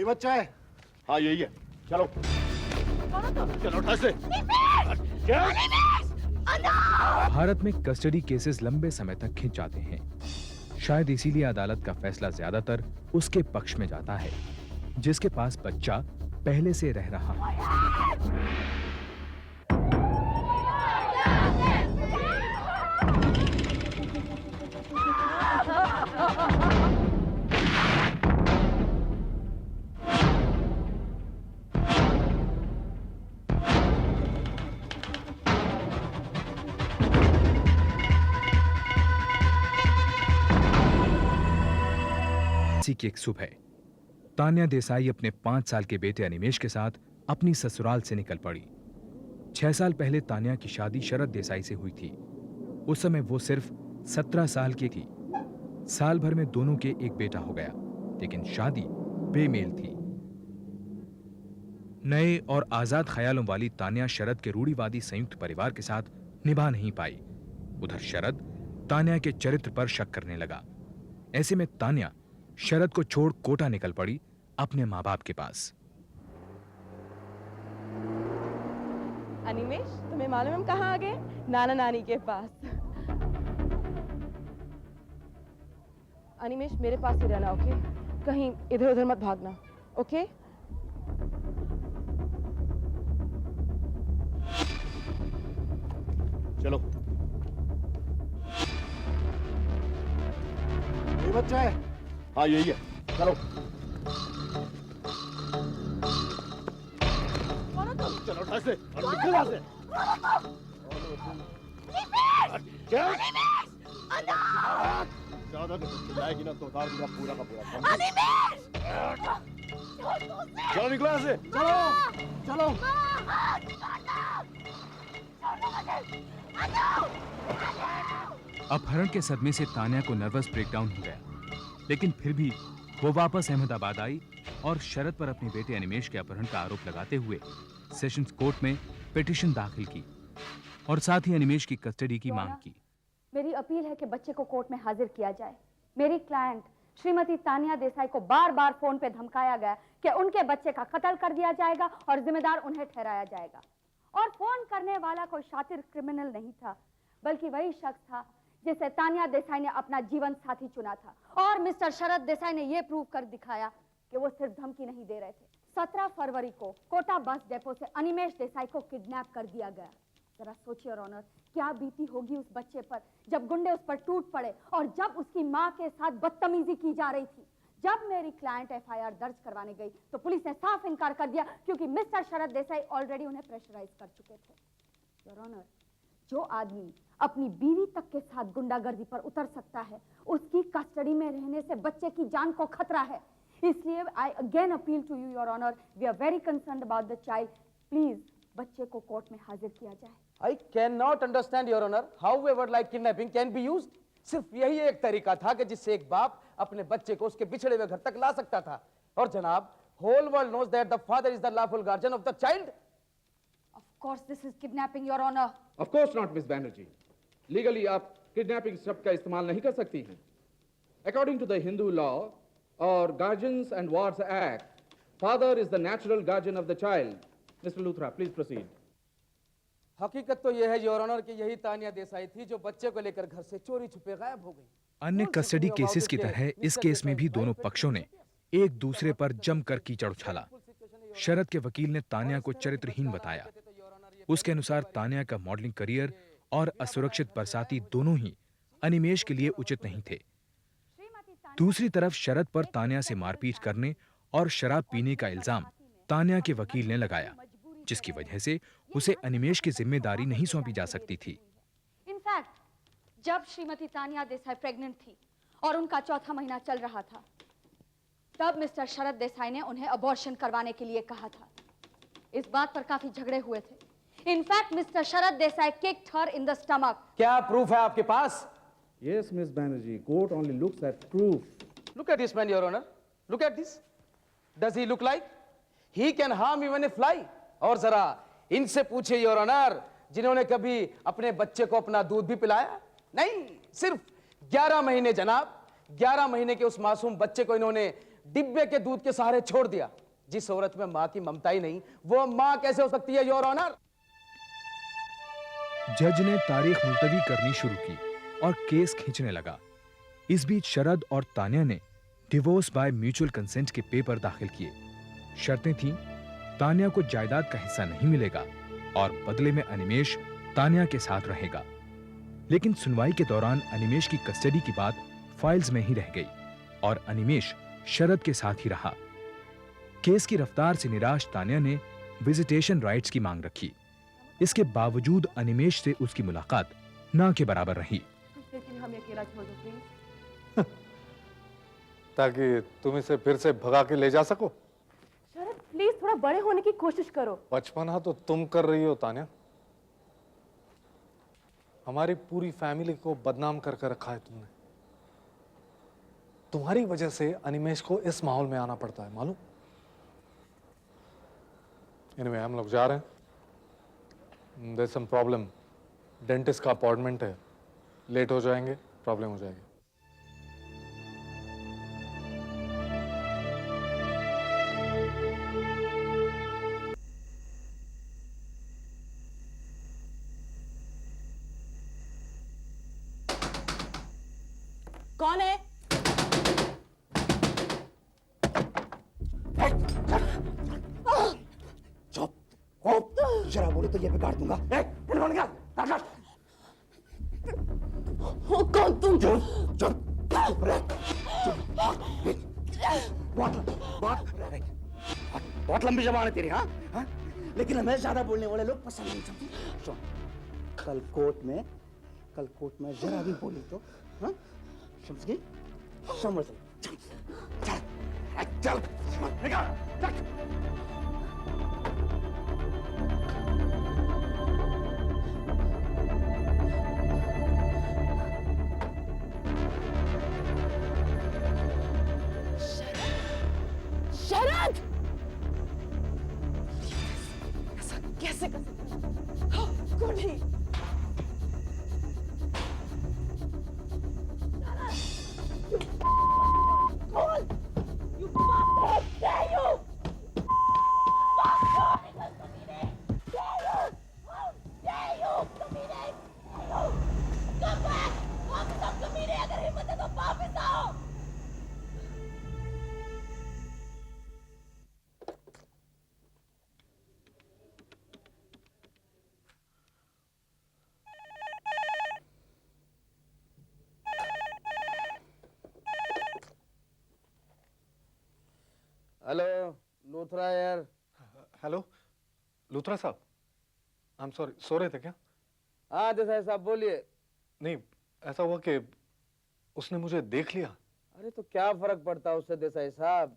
यही बच्चा है? हाँ यही है। चलो चलो उठा से। भारत में कस्टडी केसेस लंबे समय तक खिंच जाते हैं। शायद इसीलिए अदालत का फैसला ज्यादातर उसके पक्ष में जाता है जिसके पास बच्चा पहले से रह रहा है। की एक सुबह तान्या देसाई अपने 5 साल के बेटे अनिमेश के साथ अपनी ससुराल से निकल पड़ी। 6 साल पहले तान्या की शादी शरद देसाई से हुई थी। उस समय वो सिर्फ 17 साल की थी। साल भर में दोनों के एक बेटा हो गया, लेकिन शादी बेमेल थी। नए और आजाद ख्यालों वाली तान्या शरद के रूढ़िवादी संयुक्त परिवार के साथ निभा नहीं पाई। उधर शरद तान्या के चरित्र पर शक करने लगा। ऐसे में तान्या शरद को छोड़ कोटा निकल पड़ी अपने माँ बाप के पास। अनिमेश, तुम्हें मालूम हम कहाँ आ गए? नाना नानी के पास। अनिमेश, मेरे पास ही रहना, ओके? कहीं इधर उधर मत भागना, ओके? चलो। यही बच्चा है? हाँ यही है। चलो चलो उठा से और निकल यहाँ से। ज्यादा चिल्लाएगी ना तो उतार दूंगा पूरा का पूरा। चलो निकलो यहाँ से। चलो चलो। अपहरण के सदमे से तान्या को नर्वस ब्रेकडाउन हो गया, लेकिन फिर भी वो वापस अहमदाबाद आई और शरद पर अपने बेटे अनिमेश के अपहरण का आरोप लगाते हुए सेशंस कोर्ट में पिटीशन दाखिल की और साथ ही अनिमेश की कस्टडी की मांग की। मेरी अपील है कि बच्चे को कोर्ट में हाजिर किया जाए। मेरी क्लाइंट श्रीमती तान्या देसाई को बार-बार फोन पे धमकाया गया कि उनके बच्चे का कत्ल कर दिया जाएगा और जिम्मेदार उन्हें ठहराया जाएगा। और फोन करने वाला कोई शातिर क्रिमिनल नहीं था, बल्कि वही शख्स था जिसे तान्या देसाई ने अपना जीवन साथी चुना था। और मिस्टर शरद देसाई ने यह प्रूव कर दिखाया कि वो सिर्फ धमकी नहीं दे रहे थे। 17 फरवरी को कोटा बस डेपो से अनिमेश देसाई को किडनैप कर दिया गया। जरा सोचिए योर ऑनर, क्या बीती होगी उस बच्चे पर जब गुंडे उस पर टूट पड़े और जब उसकी माँ के साथ बदतमीजी की जा रही थी। जब मेरी क्लाइंट एफआईआर दर्ज करवाने गई तो पुलिस ने साफ इनकार कर दिया, क्योंकि मिस्टर शरद देसाई ऑलरेडी उन्हें प्रेशराइज कर चुके थे। योर ऑनर, जो आदमी अपनी बीवी तक के साथ गुंडागर्दी पर उतर सकता है, उसकी कस्टडी में रहने से बच्चे की जान को खतरा है। इसलिए I again appeal to you your honour, we are very concerned about the child. Please बच्चे को कोर्ट में हाजिर किया जाए। I cannot understand your honor how ever like kidnapping can be used। सिर्फ यही एक तरीका था कि जिससे एक बाप अपने बच्चे को उसके बिछड़े हुए घर तक ला सकता था। और जनाब, whole world knows that the father is the lawful guardian of the child। Of course this is kidnapping your honor। Of course not, Miss Banerjee। Legally आप kidnapping शब्द का इस्तेमाल नहीं कर सकती हैं। According to the Hindu law or Guardians and Wards Act, father is the natural guardian of the child। Mr. Luthra, please proceed। हकीकत तो यह है योर ऑनर कि यही तान्या देसाई थी जो बच्चे को लेकर घर से चोरी छुपे गायब हो गई। अन्य कस्टडी केसेस की तरह इस केस में भी दोनों पक्षों ने एक दूसरे पर जमकर कीचड़ उछाला। शरद के वकील ने तान्या को चरित्रहीन बताया। उसके अनुसार तान्या का मॉडलिंग करियर और असुरक्षित बरसाती दोनों ही अनिमेश के लिए उचित नहीं थे। दूसरी तरफ शरद पर तान्या से मारपीट करने और शराब पीने का इल्जाम तान्या के वकील ने लगाया, जिसकी वजह से उसे अनिमेश की जिम्मेदारी नहीं सौंपी जा सकती थी। इनफैक्ट जब श्रीमती तान्या देसाई प्रेग्नेंट थी और उनका चौथा महीना चल रहा था, तब मिस्टर शरद देसाई ने उन्हें अबॉर्शन करवाने के लिए कहा था। इस बात पर काफी झगड़े हुए थे। In fact mister Sharad Desai kicked her in the stomach. क्या प्रूफ है आपके पास? Yes, Miss Banerjee, court only looks at proof। Look at this man, your honor। Look at this। Does he look like he can harm even a fly? और जरा इनसे पूछे your honour, जिन्होंने कभी अपने बच्चे को अपना दूध भी पिलाया नहीं। सिर्फ 11 महीने जनाब, 11 महीने के उस मासूम बच्चे को इन्होंने डिब्बे के दूध के सहारे छोड़ दिया। जिस औरत में मां की ममता ही नहीं, वो मां कैसे हो सकती है, योर ऑनर? जज ने तारीख मुलतवी करनी शुरू की और केस खींचने लगा। इस बीच शरद और तान्या ने डिवोर्स बाय म्यूचुअल कंसेंट के पेपर दाखिल किए। शर्तें थीं, तान्या को जायदाद का हिस्सा नहीं मिलेगा और बदले में अनिमेश तान्या के साथ रहेगा। लेकिन सुनवाई के दौरान अनिमेश की कस्टडी की बात फाइल्स में ही रह गई और अनिमेश शरद के साथ ही रहा। केस की रफ्तार से निराश तान्या ने विजिटेशन राइट्स की मांग रखी। इसके बावजूद अनिमेश से उसकी मुलाकात ना के बराबर रही। लेकिन हमें अकेला छोड़ दो प्लीज। ताकि तुम इसे फिर से भगा के ले जा सको। शरद प्लीज थोड़ा बड़े होने की कोशिश करो। बचपना तो तुम कर रही हो तान्या। हमारी पूरी फैमिली को बदनाम कर रखा है तुमने। तुम्हारी वजह से अनिमेश को इस माहौल में आना पड़ता है, मालूम? एनीवे, हम लोग जा रहे हैं। There some problem. डेंटिस्ट का अपॉइंटमेंट है, लेट हो जाएंगे, प्रॉब्लम हो जाएगी। कौन है? चुप। जरा बोले तो ये बिगाड़ दूंगा। कौन तुम? चुप चुप चुप रह। बहुत लंबी जबान है तेरी, हाँ? लेकिन हमें ज्यादा बोलने वाले लोग पसंद नहीं समझते। सुन, कल कोर्ट में जरा भी बोली तो, हाँ? समझ गई? समझ गई। चल निकाल। शरद! ऐसा कैसे कर सकते हो? कुंडी! हेलो लूथरा यार। हेलो लूथरा साहब, आई एम सॉरी, सो रहे थे क्या? हाँ देसाई साहब बोलिए। नहीं, ऐसा हुआ कि उसने मुझे देख लिया। अरे तो क्या फर्क पड़ता है उससे देसाई साहब,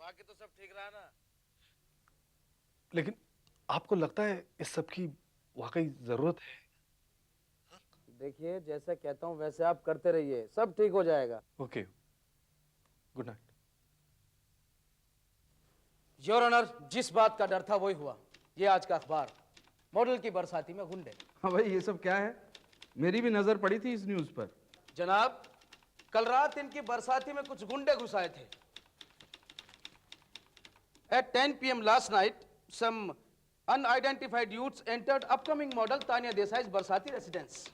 बाकी तो सब ठीक रहा ना। लेकिन आपको लगता है इस सब की वाकई जरूरत है? देखिए जैसे कहता हूँ वैसे आप करते रहिए, सब ठीक हो जाएगा। Okay, good night. Your honour, जिस बात का डर था वही हुआ। ये आज का अखबार, मॉडल की बरसाती में गुंडे। हाँ भाई, ये सब क्या है? मेरी भी नजर पड़ी थी इस न्यूज पर। जनाब, कल रात इनकी बरसाती में कुछ गुंडे घुस आए थे। At 10 p.m. last night, some unidentified youths entered upcoming model Tanya Desai's Barsati residence,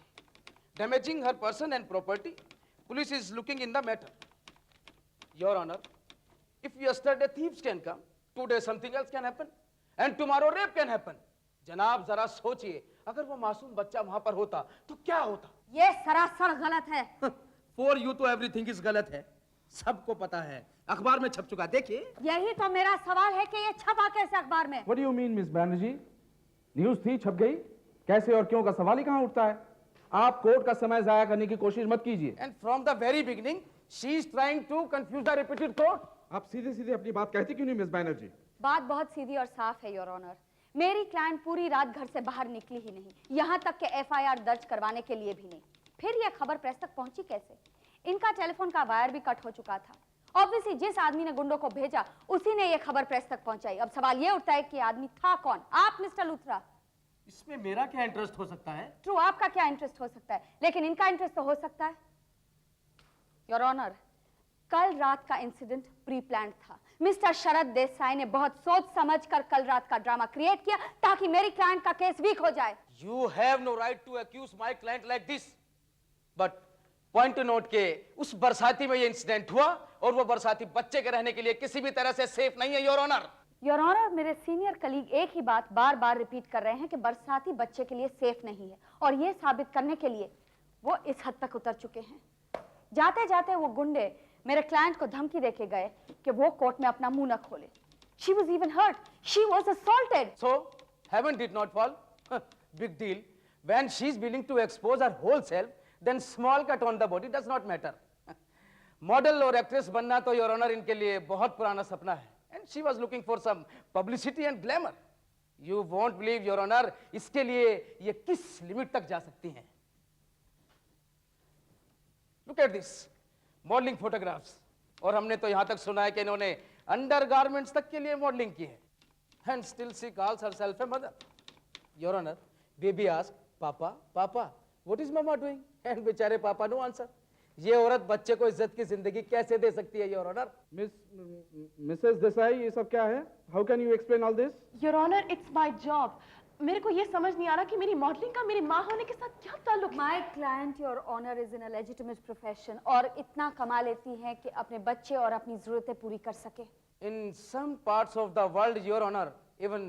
damaging her person and property. Police is looking in the matter. Your Honor, if yesterday thieves can come, today something else can happen, and tomorrow rape can happen. जनाब जरा सोचिए, अगर वो मासूम बच्चा वहां पर होता तो क्या होता? ये सरासर गलत है। For you तो everything is गलत है, सबको पता है, अखबार में छप चुका। देखिए, यही तो मेरा सवाल है कि ये छपा कैसे अखबार में? What do you mean, Miss Banerjee? News थी, छप गई, कैसे और क्यों का सवाल ही कहां उठता है। आप कोर्ट का समय जाया करने की कोशिश मत कीजिए। and from the very beginning, she is trying to confuse the repeated court. आप सीधे सीधे अपनी बात कहती क्यों नहीं मिस बैनर्जी? बात बहुत सीधी और साफ है योर ऑनर। मेरी क्लाइंट पूरी रात घर से बाहर निकली ही नहीं, यहाँ तक कि एफआईआर दर्ज करवाने के लिए भी नहीं। फिर यह खबर प्रेस तक पहुंची कैसे? इनका टेलीफोन का वायर भी कट हो चुका था। ऑब्वियसली जिस आदमी ने गुंडों को भेजा उसी ने यह खबर प्रेस तक पहुंचाई। अब सवाल यह उठता है कि आदमी था कौन? आप मिस्टर लूथरा। इसमें मेरा क्या इंटरेस्ट हो सकता है? ट्रू, आपका क्या इंटरेस्ट हो सकता है, लेकिन इनका इंटरेस्ट तो हो सकता है। योर ऑनर, कल रात का इंसिडेंट प्री प्लान्ड था। मिस्टर शरद देसाई ने बहुत सोच समझकर कल रात का ड्रामा क्रिएट किया ताकि मेरी क्लाइंट का केस वीक हो जाए। You have no right to accuse my client like this. But point to note के उस बरसाती में ये इंसिडेंट हुआ और वो बरसाती बच्चे के रहने के लिए किसी भी तरह से सेफ नहीं है, योर ऑनर। योर ऑनर, मेरे सीनियर कलीग एक ही बात बार बार रिपीट कर रहे हैं कि बरसाती बच्चे के लिए सेफ नहीं है, और ये साबित करने के लिए वो इस हद तक उतर चुके हैं। जाते जाते वो गुंडे मेरे क्लाइंट को धमकी देके गए कि वो कोर्ट में अपना मुंह न खोले। She was even hurt. She was assaulted. So heaven did not fall. Big deal. When she's willing to expose her whole self, then small cut on the body does not matter. Model और actress बनना तो your honour इनके लिए बहुत पुराना सपना है, and she was looking for some publicity and glamour. You won't believe, your honour, इसके लिए ये किस लिमिट तक जा सकती हैं। Look at this, modelling photographs, और हमने तो यहां तक सुना है कि इन्होंने अंडरगारमेंट्स तक के लिए मॉडलिंग की है, and still she calls herself a mother. Your Honor, baby asked, "Papa, Papa, what is Mama doing?" And बेचारे पापा no answer. ये औरत बच्चे को इज्जत की जिंदगी कैसे दे सकती है, योर ऑनर? मिसेस देसाई, ये सब क्या है? How can you explain all this? Your honour, it's my job. मेरे को ये समझ नहीं आ रहा कि मेरी मॉडलिंग का मेरी माँ होने के साथ क्या ताल्लुक है। My client your honour is in a legitimate profession, और इतना कमा लेती है कि अपने बच्चे और अपनी जरूरतें पूरी कर सके। In some parts of the world, your honor, even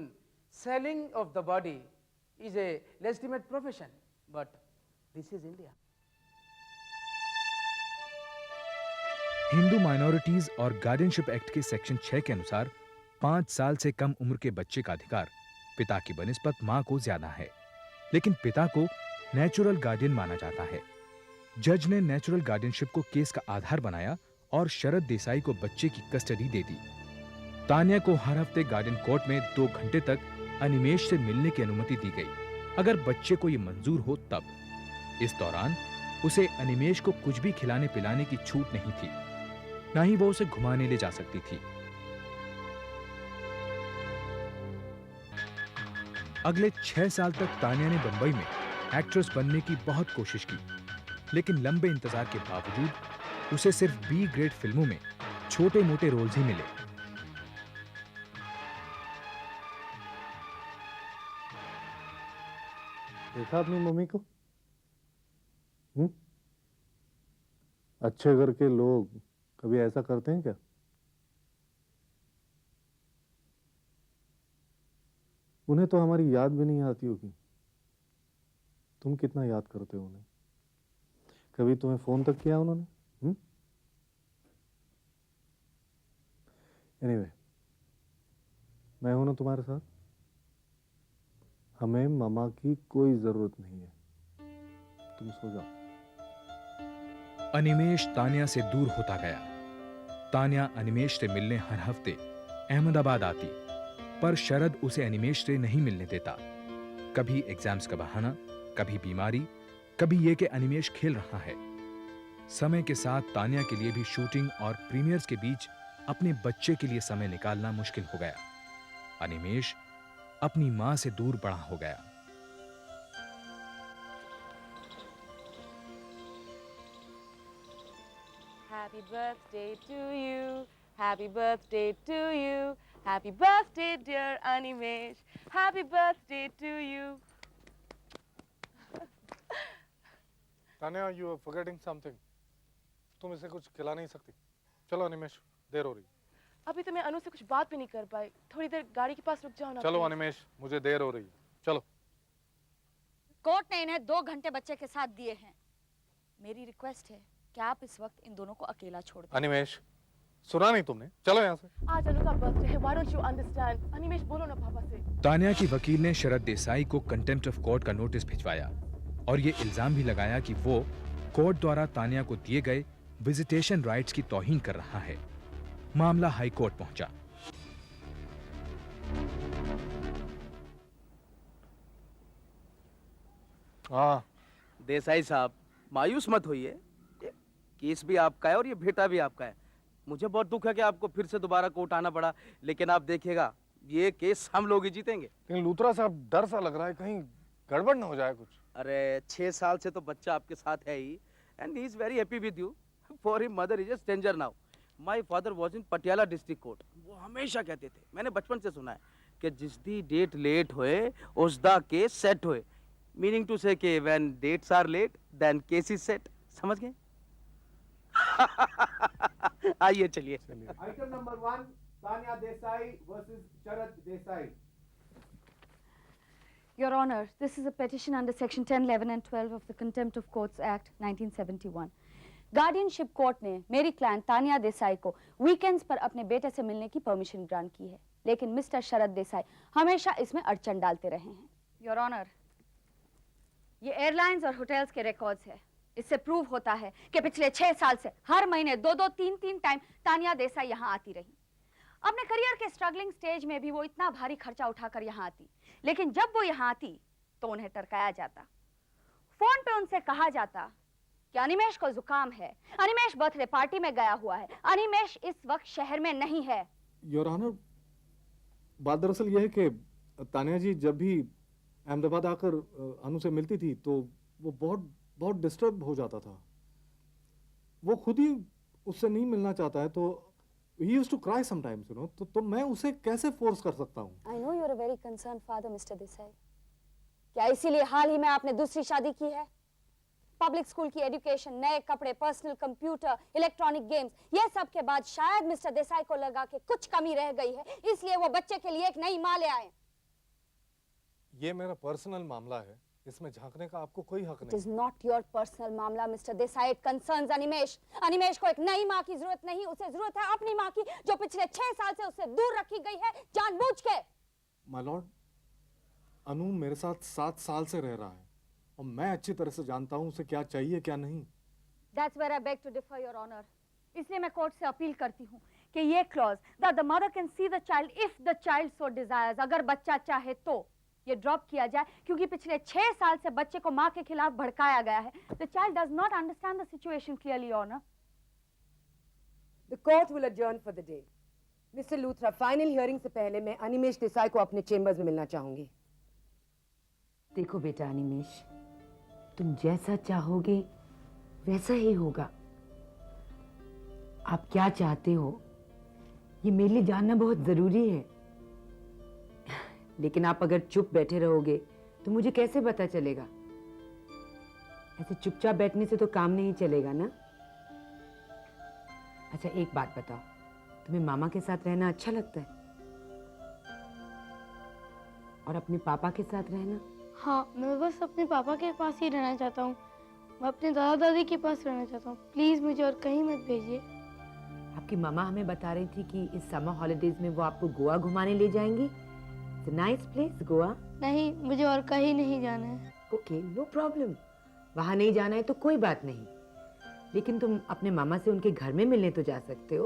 selling of the body is a legitimate profession, but this is India. Hindu minorities और गार्डियनशिप एक्ट के सेक्शन 6 के अनुसार 5 साल से कम उम्र के बच्चे का अधिकार पिता की बनिस्बत मां को ज्यादा है, लेकिन पिता को नेचुरल गार्डियन माना जाता है। जज ने नेचुरल गार्डियनशिप को केस का आधार बनाया और शरद देसाई को बच्चे की कस्टडी दे दी। तान्या को हर हफ्ते गार्डियन कोर्ट में 2 घंटे तक अनिमेश से मिलने की अनुमति दी गई, अगर बच्चे को यह मंजूर हो तब। इस दौरान उसे अनिमेश को कुछ भी खिलाने पिलाने की छूट नहीं थी, ना ही वो उसे घुमाने ले जा सकती थी। अगले 6 साल तक तान्या ने बंबई में एक्ट्रेस बनने की बहुत कोशिश की, लेकिन लंबे इंतजार के बावजूद उसे सिर्फ बी ग्रेड फिल्मों में छोटे मोटे रोल्स ही मिले। देखा अपनी मम्मी को? अच्छे घर के लोग कभी ऐसा करते हैं क्या? उन्हें तो हमारी याद भी नहीं आती होगी। तुम कितना याद करते हो उन्हें? कभी तुम्हें फोन तक किया उन्होंने? एनीवे, मैं हूं ना तुम्हारे साथ। हमें मामा की कोई जरूरत नहीं है, तुम सो जाओ। अनिमेश तान्या से दूर होता गया। तान्या अनिमेश से मिलने हर हफ्ते अहमदाबाद आती, पर शरद उसे अनिमेश से नहीं मिलने देता। कभी एग्जाम्स का बहाना, कभी बीमारी, कभी यह कि अनिमेश खेल रहा है। समय के साथ तान्या के लिए भी शूटिंग और प्रीमियर्स के बीच अपने बच्चे के लिए समय निकालना मुश्किल हो गया। अनिमेश अपनी मां से दूर बड़ा हो गया। Happy birthday to you, happy birthday to you, happy birthday dear Animesh, happy birthday to you. Tanya, you are forgetting something. तुम इसे कुछ खिला नहीं सकती। चलो अनिमेश, देर हो रही। अभी तो मैं अनु से कुछ बात भी नहीं कर पाई। थोड़ी देर गाड़ी के पास रुक जाओ ना। चलो अनिमेश, मुझे देर हो रही। चलो। कोर्ट ने इन्हें 2 घंटे बच्चे के साथ दिए हैं। मेरी रिक्वेस्ट है कि आप इस वक्त इन दोनों को अकेला छोड़ दें। अनिमेश, सुना नहीं तुमने? चलो यहाँ से। आज अनु का बर्थडे है, why don't you understand? Animesh, बोलो ना पापा से। तान्या की वकील ने शरद देसाई को कंटेम्प्ट ऑफ कोर्ट का नोटिस भिजवाया और ये इल्जाम भी लगाया कि वो कोर्ट द्वारा तान्या को दिए गए विजिटेशन राइट्स की तौहीन कर रहा है। मामला हाई कोर्ट पहुंचा। हाँ, देसाई साहब, मायूस मत होइए। केस भी आपका है और ये बेटा भी आपका है। मुझे बहुत दुख है कि आपको फिर से दोबारा कोर्ट आना पड़ा, लेकिन आप देखिएगा ये केस हम लोग ही जीतेंगे। लेकिन लूथरा साहब, डर सा लग रहा है कहीं गड़बड़ ना हो जाए कुछ। अरे 6 साल से तो बच्चा आपके साथ है ही, and he is very happy with you. For him mother is a stranger now. My father was in Patiala district court. वो हमेशा कहते थे, मैंने बचपन से सुना है कि जिस दी डेट लेट होए उस दा केस सेट होए, मीनिंग टू से कि when dates are late then case is set. समझ गए? आइए चलिए। Item number 1, Tanya Desai versus Sharad Desai. Your Honor, this is a petition under Section 10, 11 and 12 of the Contempt of Courts Act 1971. Guardianship court ने मेरी client Tania Desai को weekends पर अपने बेटे से मिलने की परमिशन ग्रांट की है, लेकिन मिस्टर शरद देसाई हमेशा इसमें अड़चन डालते रहे हैं। योर ऑनर, ये एयरलाइंस और होटल्स के रिकॉर्ड्स है। इससे प्रूव होता है कि पिछले 6 साल से हर महीने 2-2, 3-3 टाइम तानिया देसाई यहाँ आती रही। अपने करियर के स्ट्रगलिंग स्टेज में भी वो इतना भारी खर्चा उठाकर यहाँ आती, लेकिन जब वो यहाँ आती तो उन्हें टरकाया जाता। फोन पे उनसे कहा जाता कि अनिमेश को जुकाम है, अनिमेश बर्थडे पार्टी में गया हुआ है, अनिमेश इस वक्त शहर में नहीं है। योर ऑनर, बात दरअसल यह है कि तानिया जी जब भी अहमदाबाद आकर अनु से मिलती थी तो वो बहुत डिस्टर्ब हो जाता था। वो खुद ही उससे नहीं मिलना चाहता है, तो he used to cry sometimes, you know, तो मैं उसे कैसे फोर्स कर सकता हूँ? I know you're a very concerned father, Mr. Desai. क्या इसीलिए हाल ही में आपने दूसरी शादी की है? पब्लिक स्कूल की एजुकेशन, नए कपड़े, पर्सनल कंप्यूटर, इलेक्ट्रॉनिक गेम्स, ये सब के बाद शायद मिस्टर देसाई को लगा कि कुछ कमी रह गई है, इसलिए वो बच्चे के लिए एक नई माँ ले आए। ये मेरा पर्सनल मामला है, इसमें झांकने का आपको कोई हक It नहीं। is not your personal मामला, mister Desai. It concerns Animesh. Animesh को एक नई माँ की जरूरत नहीं, उसे जरूरत है अपनी माँ की, जो पिछले 6 साल से उससे दूर रखी गई है जानबूझ के। माय लॉर्ड, अनु मेरे साथ 7 साल से रह रहा है और मैं अच्छी तरह से जानता हूँ उसे क्या चाहिए क्या नहीं। That's where I beg to differ, Your Honor. इसलिए मैं कोर्ट से अपील करती हूँ कि ये clause that the mother can see the child if the child so desires, अगर बच्चा चाहे तो ये ड्रॉप किया जाए, क्योंकि पिछले 6 साल से बच्चे को माँ के खिलाफ भड़काया गया है। The child does not understand the situation clearly, Your Honor. The court will adjourn for the day. Mr. Luthra, final hearing से पहले मैं अनिमेश देसाई को अपने चेम्बर्स में मिलना चाहूंगी। देखो बेटा अनिमेश, तुम जैसा चाहोगे वैसा ही होगा। आप क्या चाहते हो ये मेरे लिए जानना बहुत जरूरी है। लेकिन आप अगर चुप बैठे रहोगे तो मुझे कैसे पता चलेगा? ऐसे चुपचाप बैठने से तो काम नहीं चलेगा ना। अच्छा एक बात बताओ, तुम्हें मामा के साथ रहना अच्छा लगता है? और अपने पापा के साथ रहना? हाँ, मैं बस अपने पापा के पास ही रहना चाहता हूँ। मैं अपने दादा दादी के पास रहना चाहता हूँ। प्लीज मुझे और कहीं मत भेजिए। आपकी मामा हमें बता रही थी कि इस समर हॉलिडेज में वो आपको गोवा घुमाने ले जाएंगी। It's a nice place, Goa. नहीं, मुझे और कहीं नहीं जाना है। Okay, no problem. वहाँ नहीं जाना है तो कोई बात नहीं, लेकिन तुम अपने मामा से उनके घर में मिलने तो जा सकते हो,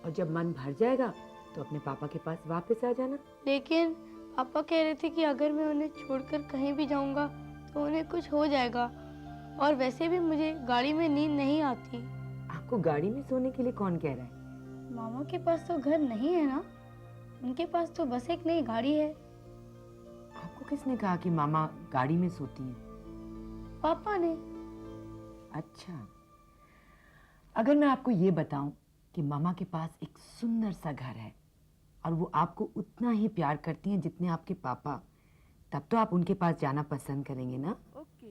और जब मन भर जाएगा तो अपने पापा के पास वापस आ जाना। लेकिन पापा कह रहे थे कि अगर मैं उन्हें छोड़कर कहीं भी जाऊंगा तो उन्हें कुछ हो जाएगा, और वैसे भी मुझे गाड़ी में नींद नहीं आती। आपको गाड़ी में सोने के लिए कौन कह रहा है? मामा के पास तो घर नहीं है ना, उनके पास तो बस एक नई गाड़ी है। आपको किसने कहा कि मामा गाड़ी में सोती है? पापा ने। अच्छा, अगर मैं आपको ये बताऊं कि मामा के पास एक सुंदर सा घर है और वो आपको उतना ही प्यार करती हैं जितने आपके पापा, तब तो आप उनके पास जाना पसंद करेंगे ना? Okay.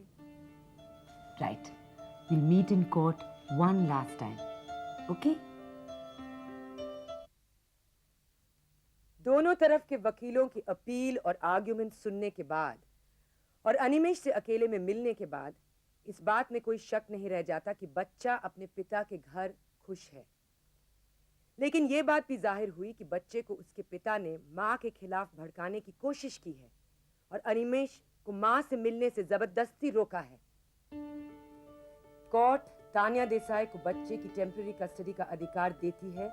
Right, we'll meet in court one last time. Okay? दोनों तरफ के वकीलों की अपील और आर्ग्यूमेंट सुनने के बाद और अनिमेश से अकेले में मिलने के बाद इस बात में कोई शक नहीं रह जाता कि बच्चा अपने पिता के घर खुश है। लेकिन यह बात भी जाहिर हुई कि बच्चे को उसके पिता ने मां के खिलाफ भड़काने की कोशिश की है और अनिमेश को मां से मिलने से जबरदस्ती रोका है। कोर्ट तान्या देसाई को बच्चे की टेम्पररी कस्टडी का अधिकार देती है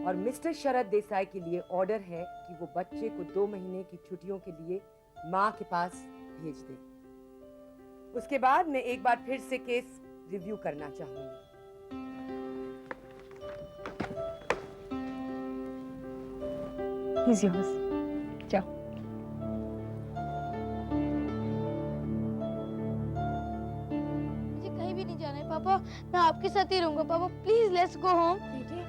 और मिस्टर शरद देसाई के लिए ऑर्डर है कि वो बच्चे को 2 महीने की छुट्टियों के लिए मां के पास भेज दे। उसके बाद मैं एक बार फिर से केस रिव्यू करना चाहूंगी। He's yours. जाओ। मुझे कहीं भी नहीं जाना है पापा, मैं आपके साथ ही रहूंगा। पापा प्लीज लेट्स गो होम। बेटे,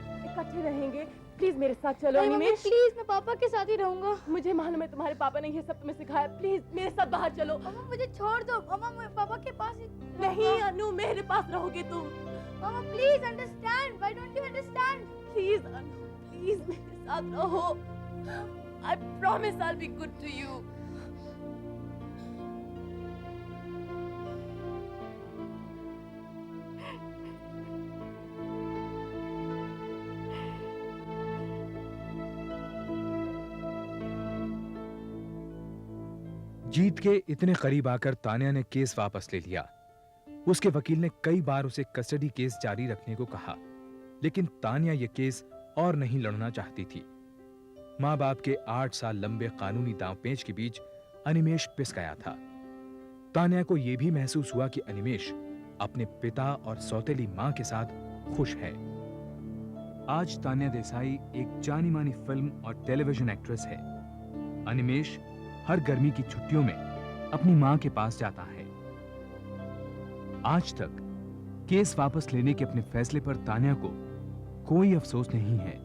इकट्ठे रहेंगे। प्लीज मेरे साथ चलो नहीं मम्मी, अनिमेश। प्लीज मैं पापा के साथ ही रहूंगा। मुझे मालूम है तुम्हारे पापा ने ये सब तुम्हें सिखाया। प्लीज मेरे साथ बाहर चलो। मम्मा मुझे छोड़ दो, मम्मा मैं पापा के पास ही नहीं अनु, मेरे पास रहोगे तुम। मम्मा please understand, why don't you understand? Please Anu, please मेरे साथ रहो। I promise I'll be good to you. जीत के इतने करीब आकर तान्या ने केस वापस ले लिया। उसके वकील ने कई बार उसे कस्टडी केस जारी रखने को कहा, लेकिन तान्या ये केस और नहीं लड़ना चाहती थी। मां बाप के 8 साल लंबे कानूनी दांवपेच के बीच अनिमेश पिस गया था। तान्या को यह भी महसूस हुआ कि अनिमेश अपने पिता और सौतेली मां के साथ खुश है। आज तान्या देसाई एक जानी मानी फिल्म और टेलीविजन एक्ट्रेस है। अनिमेश हर गर्मी की छुट्टियों में अपनी मां के पास जाता है। आज तक केस वापस लेने के अपने फैसले पर तान्या को कोई अफसोस नहीं है।